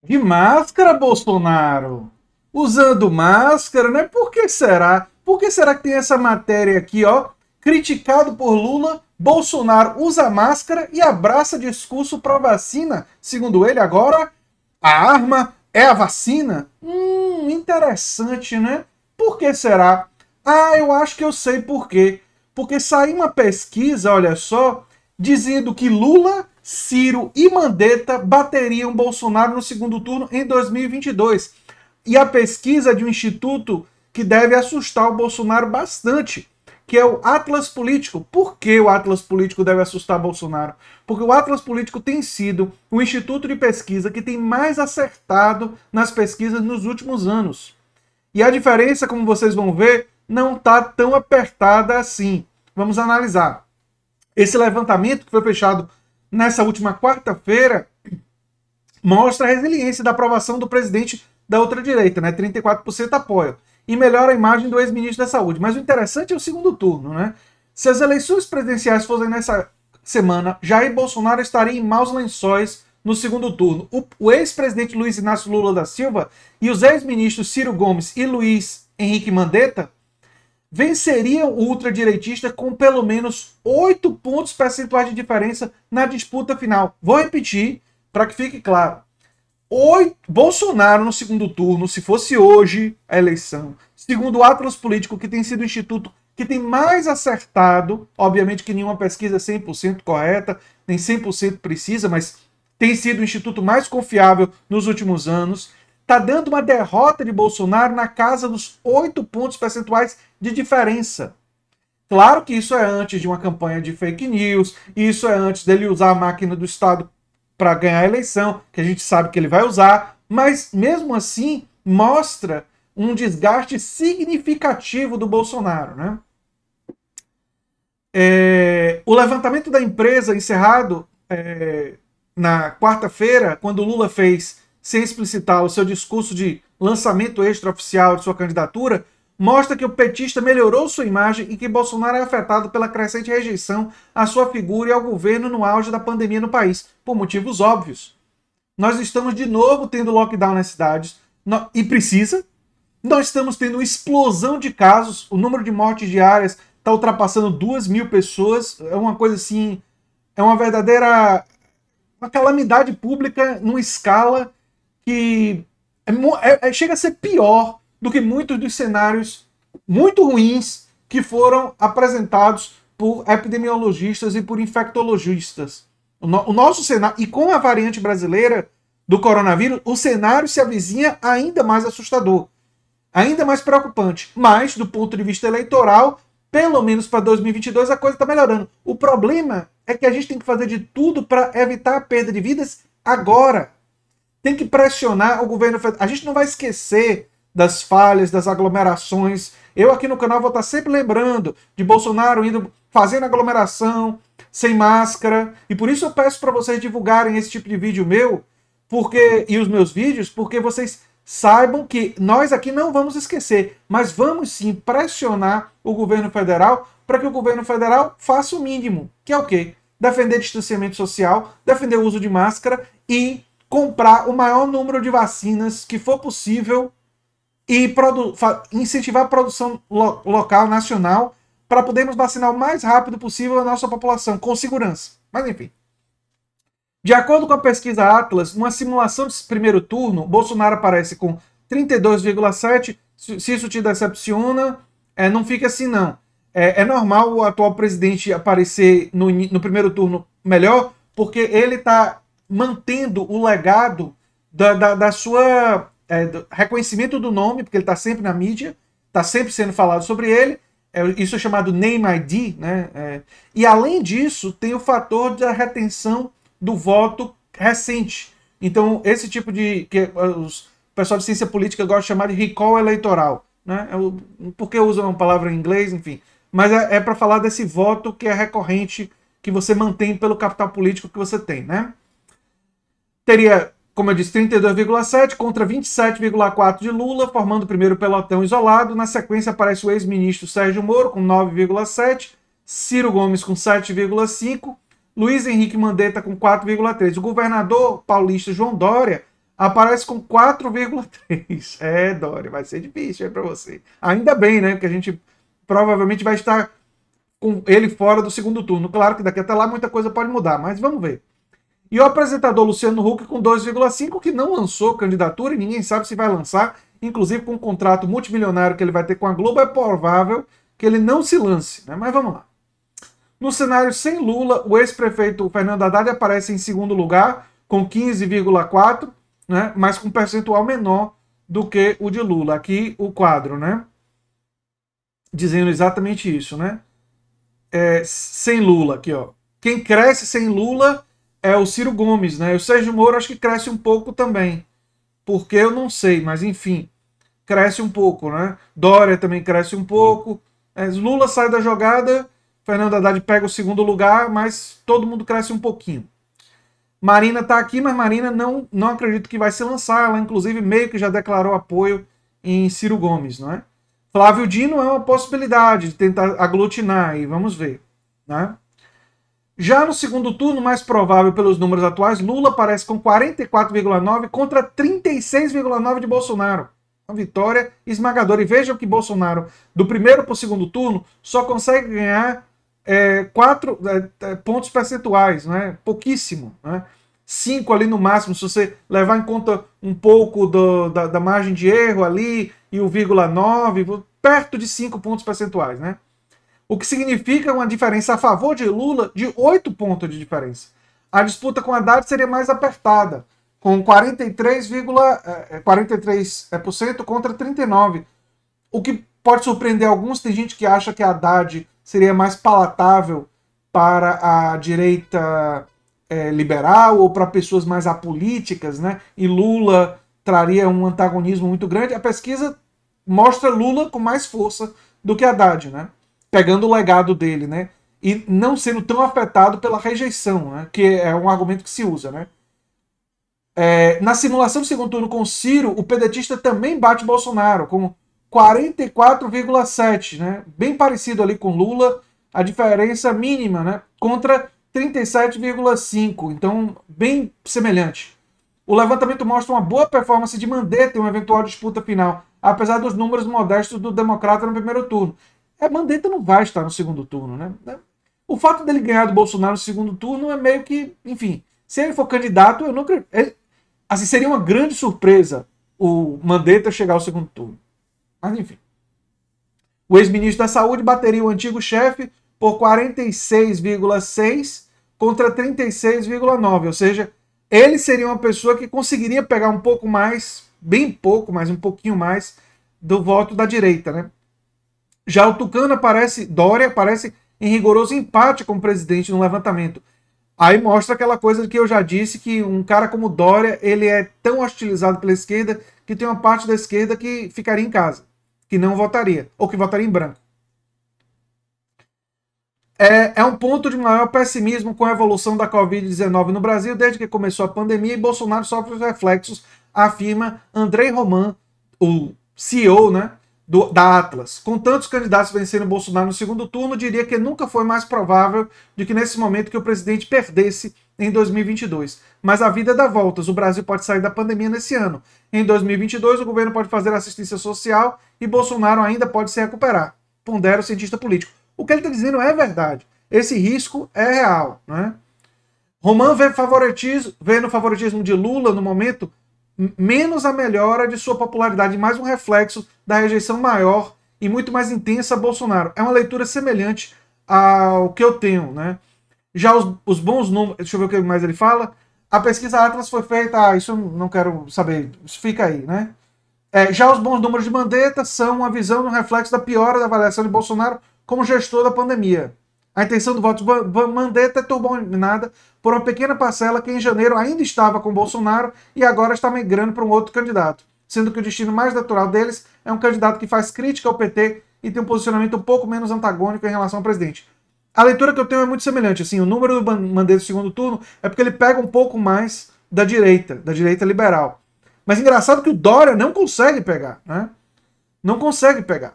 De máscara, Bolsonaro? Usando máscara, né? Por que será? Por que será que tem essa matéria aqui, ó? Criticado por Lula, Bolsonaro usa máscara e abraça discurso pró-vacina. Segundo ele, agora a arma é a vacina? Interessante, né? Por que será? Ah, eu acho que eu sei por quê. Porque saiu uma pesquisa, olha só, dizendo que Lula, Ciro e Mandetta bateriam Bolsonaro no segundo turno em 2022. E a pesquisa é de um instituto que deve assustar o Bolsonaro bastante, que é o Atlas Político. Por que o Atlas Político deve assustar Bolsonaro? Porque o Atlas Político tem sido o instituto de pesquisa que tem mais acertado nas pesquisas nos últimos anos. E a diferença, como vocês vão ver, não está tão apertada assim. Vamos analisar. Esse levantamento que foi fechado nessa última quarta-feira mostra a resiliência da aprovação do presidente da outra direita, né? 34% apoia. E melhora a imagem do ex-ministro da Saúde. Mas o interessante é o segundo turno, né? Se as eleições presidenciais fossem nessa semana, Jair Bolsonaro estaria em maus lençóis no segundo turno. O ex-presidente Luiz Inácio Lula da Silva e os ex-ministros Ciro Gomes e Luiz Henrique Mandetta venceriam o ultradireitista com pelo menos 8 pontos percentuais de diferença na disputa final. Vou repetir para que fique claro. Bolsonaro no segundo turno, se fosse hoje a eleição, segundo o Atlas Político, que tem sido o instituto que tem mais acertado, obviamente que nenhuma pesquisa é 100% correta, nem 100% precisa, mas tem sido o instituto mais confiável nos últimos anos, está dando uma derrota de Bolsonaro na casa dos 8 pontos percentuais de diferença. Claro que isso é antes de uma campanha de fake news, isso é antes dele usar a máquina do Estado para ganhar a eleição, que a gente sabe que ele vai usar, mas mesmo assim mostra um desgaste significativo do Bolsonaro, né? O levantamento da empresa encerrado na quarta-feira, quando Lula fez, sem explicitar, o seu discurso de lançamento extraoficial de sua candidatura, mostra que o petista melhorou sua imagem e que Bolsonaro é afetado pela crescente rejeição à sua figura e ao governo no auge da pandemia no país, por motivos óbvios. Nós estamos de novo tendo lockdown nas cidades, e precisa. Nós estamos tendo uma explosão de casos, o número de mortes diárias está ultrapassando 2.000 pessoas, é uma coisa assim, é uma verdadeira uma calamidade pública numa escala que chega a ser pior do que muitos dos cenários muito ruins que foram apresentados por epidemiologistas e por infectologistas. O nosso cenário, e com a variante brasileira do coronavírus, o cenário se avizinha ainda mais assustador, ainda mais preocupante. Mas, do ponto de vista eleitoral, pelo menos para 2022, a coisa está melhorando. O problema é que a gente tem que fazer de tudo para evitar a perda de vidas agora. Tem que pressionar o governo federal. A gente não vai esquecer das falhas, das aglomerações. Eu aqui no canal vou estar sempre lembrando de Bolsonaro indo fazendo aglomeração, sem máscara. E por isso eu peço para vocês divulgarem esse tipo de vídeo meu, e os meus vídeos, porque vocês saibam que nós aqui não vamos esquecer, mas vamos sim pressionar o governo federal para que o governo federal faça o mínimo, que é o quê? Defender distanciamento social, defender o uso de máscara e comprar o maior número de vacinas que for possível e incentivar a produção local, nacional, para podermos vacinar o mais rápido possível a nossa população, com segurança. Mas enfim. De acordo com a pesquisa Atlas, numa simulação de primeiro turno, Bolsonaro aparece com 32,7%. Se isso te decepciona, não fica assim não. É normal o atual presidente aparecer no primeiro turno melhor, porque ele está mantendo o legado da sua reconhecimento do nome, porque ele está sempre na mídia, está sempre sendo falado sobre ele. Isso é chamado name ID, né? E além disso, tem o fator da retenção do voto recente. Então, esse tipo de... que o pessoal de ciência política gosta de chamar de recall eleitoral. Né? Porque usam uma palavra em inglês, enfim. Mas é para falar desse voto que é recorrente, que você mantém pelo capital político que você tem. Né? Teria, como eu disse, 32,7 contra 27,4 de Lula, formando o primeiro pelotão isolado. Na sequência aparece o ex-ministro Sérgio Moro com 9,7, Ciro Gomes com 7,5, Luiz Henrique Mandetta com 4,3. O governador paulista João Dória aparece com 4,3. É, Dória, vai ser difícil aí para você. Ainda bem, né? Que a gente provavelmente vai estar com ele fora do segundo turno. Claro que daqui até lá muita coisa pode mudar, mas vamos ver. E o apresentador Luciano Huck com 2,5, que não lançou candidatura e ninguém sabe se vai lançar, inclusive com um contrato multimilionário que ele vai ter com a Globo, é provável que ele não se lance, né? Mas vamos lá. No cenário sem Lula, o ex-prefeito Fernando Haddad aparece em segundo lugar, com 15,4, né? Mas com um percentual menor do que o de Lula. Aqui o quadro, né? Dizendo exatamente isso, né? Sem Lula, aqui, ó. Quem cresce sem Lula é o Ciro Gomes, né? O Sérgio Moro acho que cresce um pouco também. Porque eu não sei, mas enfim, cresce um pouco, né? Dória também cresce um pouco. Lula sai da jogada, Fernando Haddad pega o segundo lugar, mas todo mundo cresce um pouquinho. Marina tá aqui, mas Marina não acredito que vai se lançar. Ela, inclusive, meio que já declarou apoio em Ciro Gomes, não é? Flávio Dino é uma possibilidade de tentar aglutinar aí, vamos ver, né? Já no segundo turno, mais provável pelos números atuais, Lula aparece com 44,9 contra 36,9 de Bolsonaro. Uma vitória esmagadora. E vejam que Bolsonaro, do primeiro para o segundo turno, só consegue ganhar 4 pontos percentuais, né? Pouquíssimo, né? 5 ali no máximo, se você levar em conta um pouco da margem de erro ali e o 0,9, perto de 5 pontos percentuais, né? O que significa uma diferença a favor de Lula de 8 pontos de diferença. A disputa com Haddad seria mais apertada, com 43% contra 39%. O que pode surpreender alguns, tem gente que acha que Haddad seria mais palatável para a direita liberal ou para pessoas mais apolíticas, né? E Lula traria um antagonismo muito grande. A pesquisa mostra Lula com mais força do que Haddad, né? Pegando o legado dele, né? E não sendo tão afetado pela rejeição, né? Que é um argumento que se usa, né? Na simulação do segundo turno com Ciro, o pedetista também bate Bolsonaro, com 44,7, né? Bem parecido ali com Lula, a diferença mínima, né? Contra 37,5, então bem semelhante. O levantamento mostra uma boa performance de Mandetta em uma eventual disputa final, apesar dos números modestos do democrata no primeiro turno. Mandetta não vai estar no segundo turno, né? O fato dele ganhar do Bolsonaro no segundo turno é meio que, enfim, se ele for candidato, eu não acredito. Assim, seria uma grande surpresa o Mandetta chegar ao segundo turno. Mas, enfim. O ex-ministro da Saúde bateria o antigo chefe por 46,6 contra 36,9. Ou seja, ele seria uma pessoa que conseguiria pegar um pouco mais, bem pouco, mas um pouquinho mais, do voto da direita, né? Já o Tucano Dória aparece em rigoroso empate com o presidente no levantamento. Aí mostra aquela coisa que eu já disse, que um cara como Dória, ele é tão hostilizado pela esquerda que tem uma parte da esquerda que ficaria em casa, que não votaria, ou que votaria em branco. É um ponto de maior pessimismo com a evolução da Covid-19 no Brasil desde que começou a pandemia e Bolsonaro sofre os reflexos, afirma Andrei Roman, o CEO, né, da Atlas. Com tantos candidatos vencendo Bolsonaro no segundo turno, diria que nunca foi mais provável do que nesse momento que o presidente perdesse em 2022. Mas a vida dá voltas. O Brasil pode sair da pandemia nesse ano. Em 2022, o governo pode fazer assistência social e Bolsonaro ainda pode se recuperar. Pondera o cientista político. O que ele está dizendo é verdade. Esse risco é real, né? Roman vê no favoritismo de Lula, no momento, menos a melhora de sua popularidade, mais um reflexo da rejeição maior e muito mais intensa a Bolsonaro. É uma leitura semelhante ao que eu tenho, né? Já os bons números... Deixa eu ver o que mais ele fala. A pesquisa Atlas foi feita... isso eu não quero saber. Isso fica aí, né? Já os bons números de Mandetta são uma visão no reflexo da piora da avaliação de Bolsonaro como gestor da pandemia. A intenção do voto de Mandetta é turbinada por uma pequena parcela que em janeiro ainda estava com Bolsonaro e agora está migrando para um outro candidato, sendo que o destino mais natural deles é um candidato que faz crítica ao PT e tem um posicionamento um pouco menos antagônico em relação ao presidente. A leitura que eu tenho é muito semelhante. Assim, o número do Mandetta no segundo turno é porque ele pega um pouco mais da direita liberal. Mas engraçado que o Dória não consegue pegar, né? Não consegue pegar.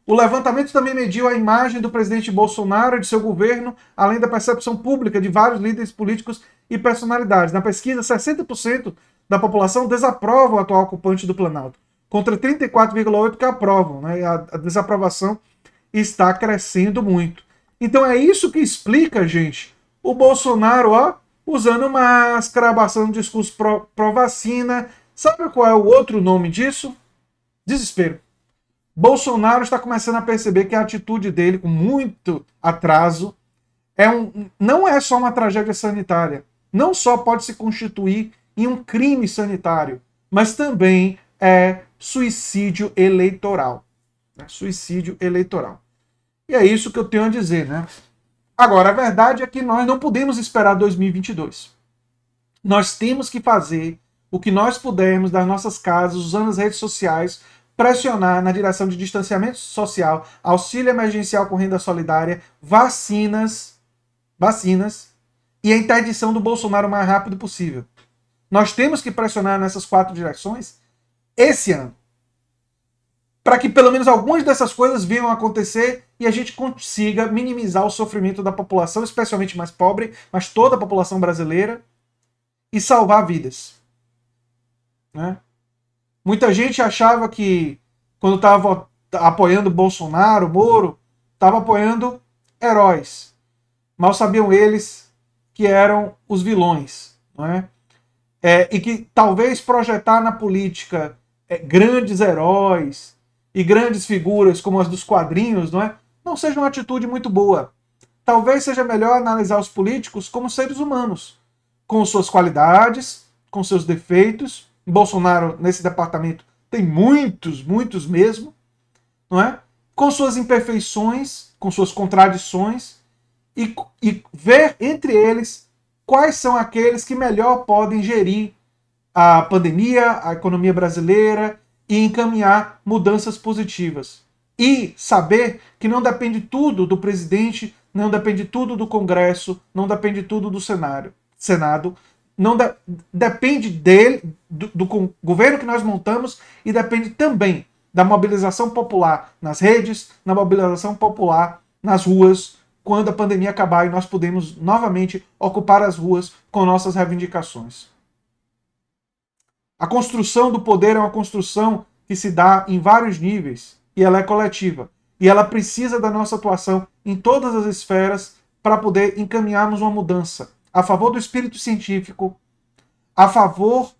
O levantamento também mediu a imagem do presidente Bolsonaro e de seu governo, além da percepção pública de vários líderes políticos e personalidades. Na pesquisa, 60% da população desaprova o atual ocupante do Planalto, contra 34,8% que aprovam. Né? A desaprovação está crescendo muito. Então é isso que explica, gente, o Bolsonaro usando máscara, abafando discurso pró-vacina. Sabe qual é o outro nome disso? Desespero. Bolsonaro está começando a perceber que a atitude dele, com muito atraso, não é só uma tragédia sanitária. Não só pode se constituir em um crime sanitário, mas também é suicídio eleitoral. Suicídio eleitoral. E é isso que eu tenho a dizer, né? Agora, a verdade é que nós não podemos esperar 2022. Nós temos que fazer o que nós pudermos das nossas casas, usando as redes sociais, pressionar na direção de distanciamento social, auxílio emergencial com renda solidária, vacinas e a interdição do Bolsonaro o mais rápido possível. Nós temos que pressionar nessas 4 direções esse ano, para que pelo menos algumas dessas coisas venham a acontecer e a gente consiga minimizar o sofrimento da população, especialmente mais pobre, mas toda a população brasileira, e salvar vidas. Né? Muita gente achava que, quando estava apoiando Bolsonaro, Moro, estava apoiando heróis. Mal sabiam eles que eram os vilões. Não é? E que talvez projetar na política grandes heróis e grandes figuras como as dos quadrinhos não seja uma atitude muito boa. Talvez seja melhor analisar os políticos como seres humanos, com suas qualidades, com seus defeitos. Bolsonaro, nesse departamento, tem muitos mesmo, não é? Com suas imperfeições, com suas contradições, e ver entre eles quais são aqueles que melhor podem gerir a pandemia, a economia brasileira e encaminhar mudanças positivas. E saber que não depende tudo do presidente, não depende tudo do Congresso, não depende tudo do Senado, não depende dele, do governo que nós montamos, e depende também da mobilização popular nas redes, na mobilização popular nas ruas, quando a pandemia acabar e nós podemos novamente ocupar as ruas com nossas reivindicações. A construção do poder é uma construção que se dá em vários níveis, e ela é coletiva. E ela precisa da nossa atuação em todas as esferas para poder encaminharmos uma mudança a favor do espírito científico, a favor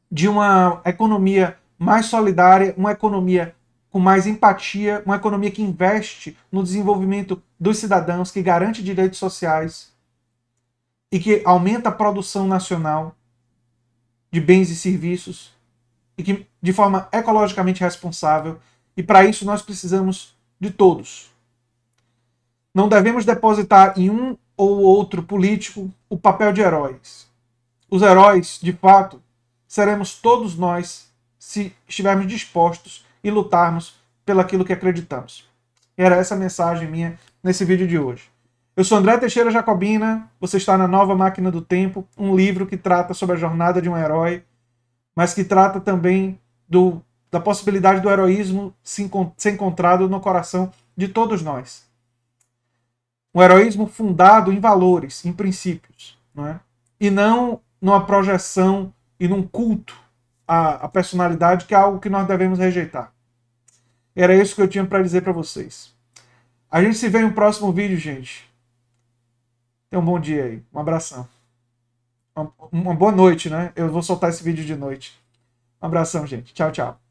de uma economia mais solidária, uma economia com mais empatia, uma economia que investe no desenvolvimento dos cidadãos, que garante direitos sociais e que aumenta a produção nacional de bens e serviços, e que de forma ecologicamente responsável. E para isso nós precisamos de todos. Não devemos depositar em um ou outro político o papel de heróis. Os heróis, de fato, seremos todos nós se estivermos dispostos e lutarmos pelaquilo que acreditamos. Era essa a mensagem minha nesse vídeo de hoje. Eu sou André Teixeira Jacobina, você está na Nova Máquina do Tempo, um livro que trata sobre a jornada de um herói, mas que trata também da possibilidade do heroísmo ser encontrado no coração de todos nós. Um heroísmo fundado em valores, em princípios, não é? E não numa projeção e num culto à personalidade, que é algo que nós devemos rejeitar. Era isso que eu tinha para dizer para vocês. A gente se vê no próximo vídeo, gente. Tenha um bom dia aí. Um abração. Uma boa noite, né? Eu vou soltar esse vídeo de noite. Um abração, gente. Tchau, tchau.